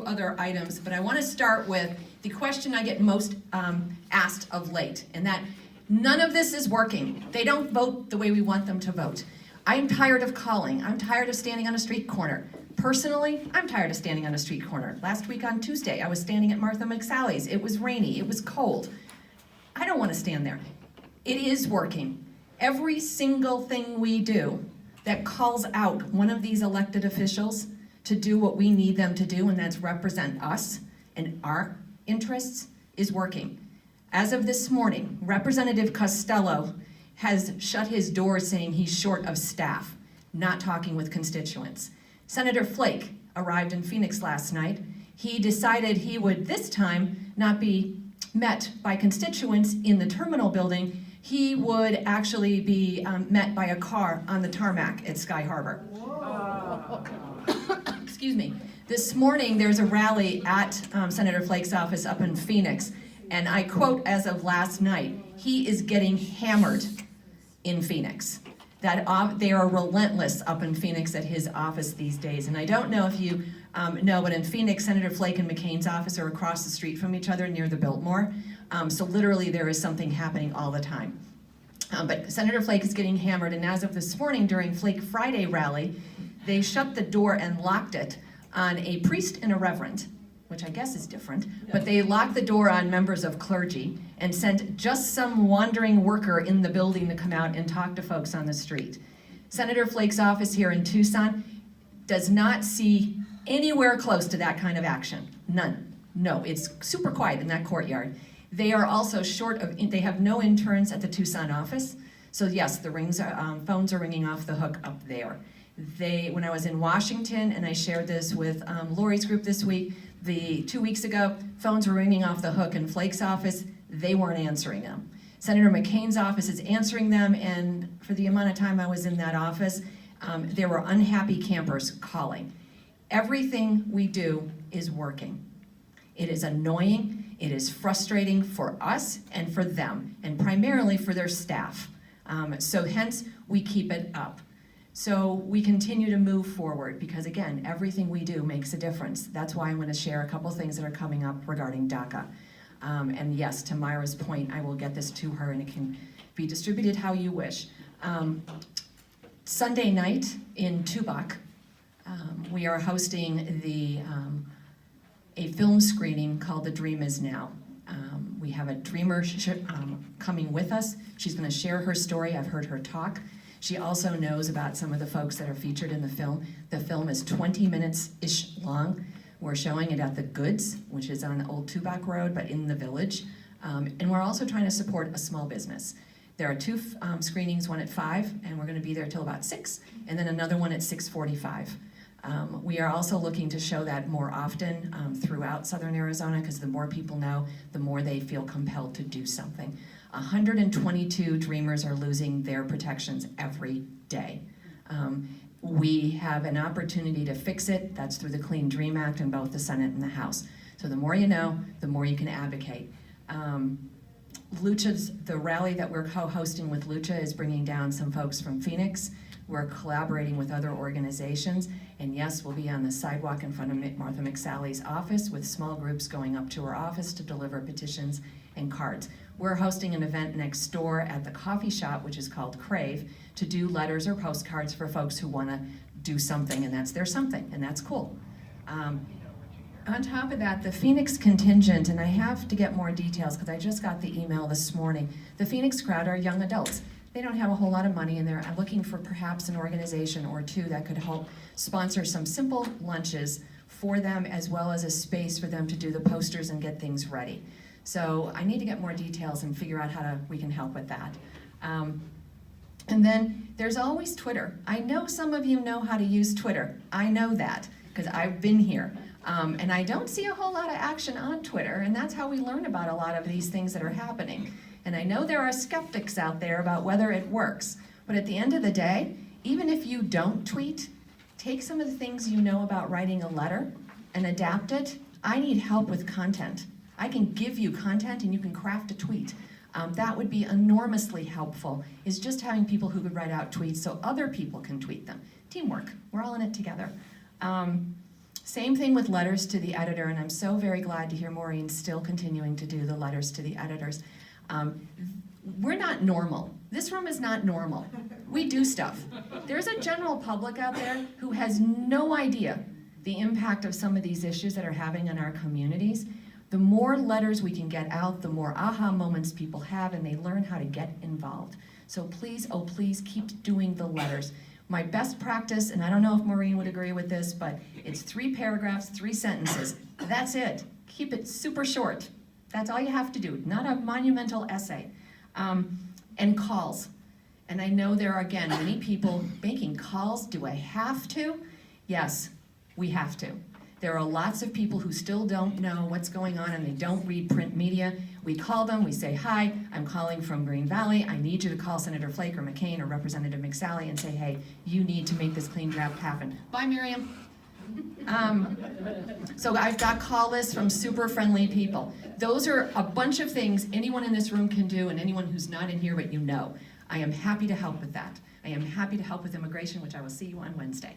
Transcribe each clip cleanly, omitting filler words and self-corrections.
Other items, but I want to start with the question I get most asked of late, and that none of this is working. They don't vote the way we want them to vote. I'm tired of calling. I'm tired of standing on a street corner. Personally, I'm tired of standing on a street corner. Last week on Tuesday, I was standing at Martha McSally's. It was rainy. It was cold. I don't want to stand there. It is working. Every single thing we do that calls out one of these elected officials to do what we need them to do, and that's represent us and our interests, is working. As of this morning, Representative Costello has shut his doors saying he's short of staff, not talking with constituents. Senator Flake arrived in Phoenix last night. He decided he would this time not be met by constituents in the terminal building. He would actually be met by a car on the tarmac at Sky Harbor. Excuse me. This morning there's a rally at Senator Flake's office up in Phoenix, and I quote as of last night, he is getting hammered in Phoenix. That they are relentless up in Phoenix at his office these days. And I don't know if you know, but in Phoenix, Senator Flake and McCain's office are across the street from each other near the Biltmore. So literally there is something happening all the time. But Senator Flake is getting hammered, and as of this morning during Flake Friday rally, they shut the door and locked it on a priest and a reverend, which I guess is different, but they locked the door on members of clergy and sent just some wandering worker in the building to come out and talk to folks on the street. Senator Flake's office here in Tucson does not see anywhere close to that kind of action. None. No, it's super quiet in that courtyard. They are also short of, they have no interns at the Tucson office. So yes, the phones are ringing off the hook up there. When I was in Washington, and I shared this with Lori's group this week, 2 weeks ago, phones were ringing off the hook in Flake's office. They weren't answering them. Senator McCain's office is answering them, and for the amount of time I was in that office, there were unhappy campers calling. Everything we do is working. It is annoying, it is frustrating for us and for them, and primarily for their staff. So hence, we keep it up. So we continue to move forward because, again, everything we do makes a difference. That's why I'm going to share a couple things that are coming up regarding DACA. And yes, to Myra's point, I will get this to her and it can be distributed how you wish. Sunday night in Tubac, we are hosting a film screening called The Dream Is Now. We have a dreamer coming with us. She's going to share her story. I've heard her talk. She also knows about some of the folks that are featured in the film. The film is 20 minutes-ish long. We're showing it at the Goods, which is on Old Tubac Road, but in the village. And we're also trying to support a small business. There are two screenings, one at 5, and we're going to be there till about 6, and then another one at 6:45. We are also looking to show that more often throughout Southern Arizona, because the more people know, the more they feel compelled to do something. 122 Dreamers are losing their protections every day. We have an opportunity to fix it. That's through the Clean Dream Act in both the Senate and the House. So the more you know, the more you can advocate. The rally that we're co-hosting with Lucha is bringing down some folks from Phoenix. We're collaborating with other organizations, and yes, we'll be on the sidewalk in front of Martha McSally's office with small groups going up to her office to deliver petitions and cards. We're hosting an event next door at the coffee shop, which is called Crave, to do letters or postcards for folks who want to do something, and that's their something, and that's cool. On top of that, the Phoenix contingent, and I have to get more details because I just got the email this morning. The Phoenix crowd are young adults. They don't have a whole lot of money, and they're looking for perhaps an organization or two that could help sponsor some simple lunches for them, as well as a space for them to do the posters and get things ready. So I need to get more details and figure out how we can help with that. And then there's always Twitter. I know some of you know how to use Twitter. I know that because I've been here. And I don't see a whole lot of action on Twitter, and that's how we learn about a lot of these things that are happening. And I know there are skeptics out there about whether it works, but at the end of the day, even if you don't tweet, take some of the things you know about writing a letter and adapt it. I need help with content. I can give you content and you can craft a tweet. That would be enormously helpful, is just having people who could write out tweets so other people can tweet them. Teamwork, we're all in it together. Same thing with letters to the editor, and I'm so very glad to hear Maureen still continuing to do the letters to the editors. We're not normal. This room is not normal. We do stuff. There's a general public out there who has no idea the impact of some of these issues that are having in our communities. The more letters we can get out, the more aha moments people have, and they learn how to get involved. So please, oh please, keep doing the letters. My best practice, and I don't know if Maureen would agree with this, but it's 3 paragraphs, 3 sentences. That's it. Keep it super short. That's all you have to do, not a monumental essay. And calls. And I know there are, again, many people making calls. Do I have to? Yes, we have to. There are lots of people who still don't know what's going on and they don't read print media. We call them, we say, hi, I'm calling from Green Valley. I need you to call Senator Flake or McCain or Representative McSally and say, hey, you need to make this clean draft happen. Bye, Miriam. So I've got call lists from super friendly people. Those are a bunch of things anyone in this room can do and anyone who's not in here but you know. I am happy to help with that. I am happy to help with immigration, which I will see you on Wednesday.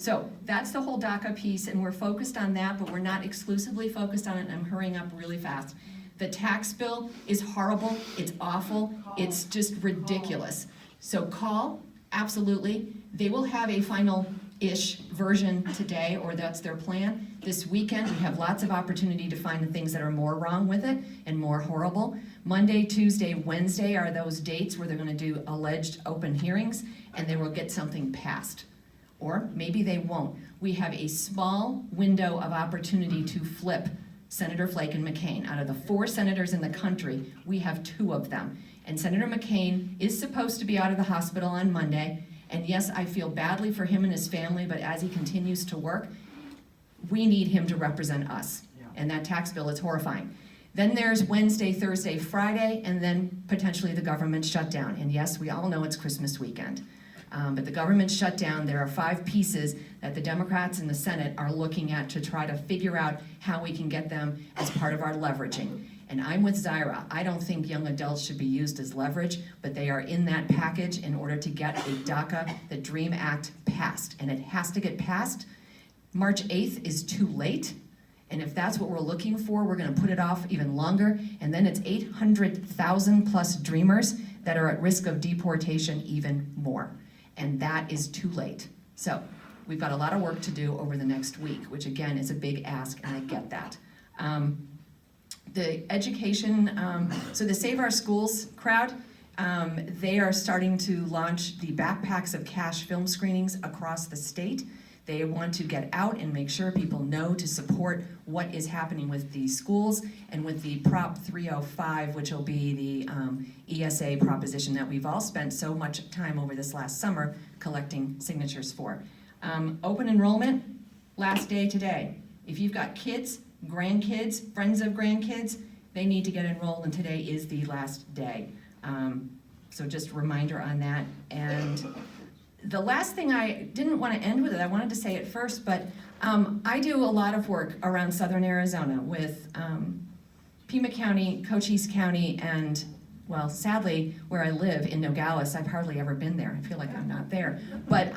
So that's the whole DACA piece, and we're focused on that, but we're not exclusively focused on it, and I'm hurrying up really fast. The tax bill is horrible, it's awful, it's just ridiculous. So call, absolutely. They will have a final-ish version today, or that's their plan. This weekend, we have lots of opportunity to find the things that are more wrong with it and more horrible. Monday, Tuesday, Wednesday are those dates where they're gonna do alleged open hearings, and they will get something passed. Or maybe they won't. We have a small window of opportunity to flip Senator Flake and McCain. Out of the 4 senators in the country, we have 2 of them. And Senator McCain is supposed to be out of the hospital on Monday. And yes, I feel badly for him and his family, but as he continues to work, we need him to represent us. And that tax bill is horrifying. Then there's Wednesday, Thursday, Friday, and then potentially the government shutdown. And yes, we all know it's Christmas weekend. But the government shutdown, there are 5 pieces that the Democrats in the Senate are looking at to try to figure out how we can get them as part of our leveraging. And I'm with Zaira. I don't think young adults should be used as leverage, but they are in that package in order to get a DACA, the DREAM Act, passed. And it has to get passed. March 8th is too late. And if that's what we're looking for, we're gonna put it off even longer. And then it's 800,000 plus dreamers that are at risk of deportation even more. And that is too late. So we've got a lot of work to do over the next week, which again is a big ask, and I get that. The education, so the Save Our Schools crowd, they are starting to launch the Backpacks of Cash film screenings across the state. They want to get out and make sure people know to support what is happening with the schools and with the Prop 305, which will be the ESA proposition that we've all spent so much time over this last summer collecting signatures for. Open enrollment, last day today. If you've got kids, grandkids, friends of grandkids, they need to get enrolled, and today is the last day. So just a reminder on that. And the last thing, I didn't want to end with it, I wanted to say it first, but I do a lot of work around southern Arizona with Pima County, Cochise County, and, well, sadly, where I live in Nogales, I've hardly ever been there. I feel like I'm not there. But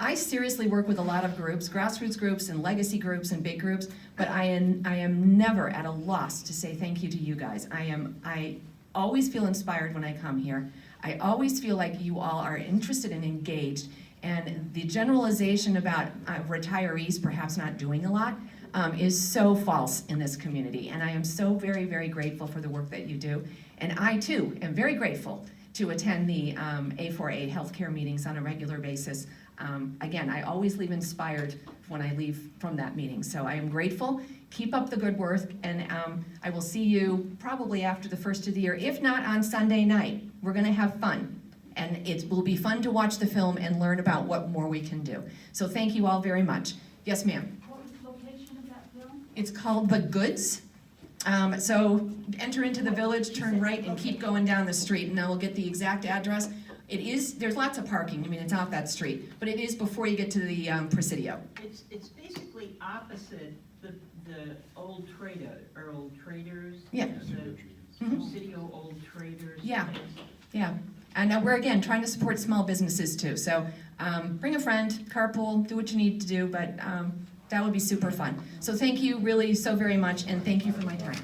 I seriously work with a lot of groups, grassroots groups and legacy groups and big groups, but I am never at a loss to say thank you to you guys. I always feel inspired when I come here. I always feel like you all are interested and engaged, and the generalization about retirees perhaps not doing a lot is so false in this community, and I am so very, very grateful for the work that you do. And I too am very grateful to attend the a4a healthcare meetings on a regular basis. Again, I always leave inspired when I leave from that meeting, so I am grateful. Keep up the good work, and I will see you probably after the first of the year, if not on Sunday night. We're gonna have fun, and it will be fun to watch the film and learn about what more we can do. So thank you all very much. Yes, ma'am? What was the location of that film? It's called The Goods. So enter into the village, turn right, and keep going down the street, and I will get the exact address. It is, there's lots of parking, I mean, it's off that street, but it is before you get to the Presidio. It's basically opposite the old trader, or old traders. Yeah. The Presidio old traders. Yeah. Yeah, and we're again trying to support small businesses too. So bring a friend, carpool, do what you need to do, but That would be super fun. So thank you really so very much, and thank you for my time.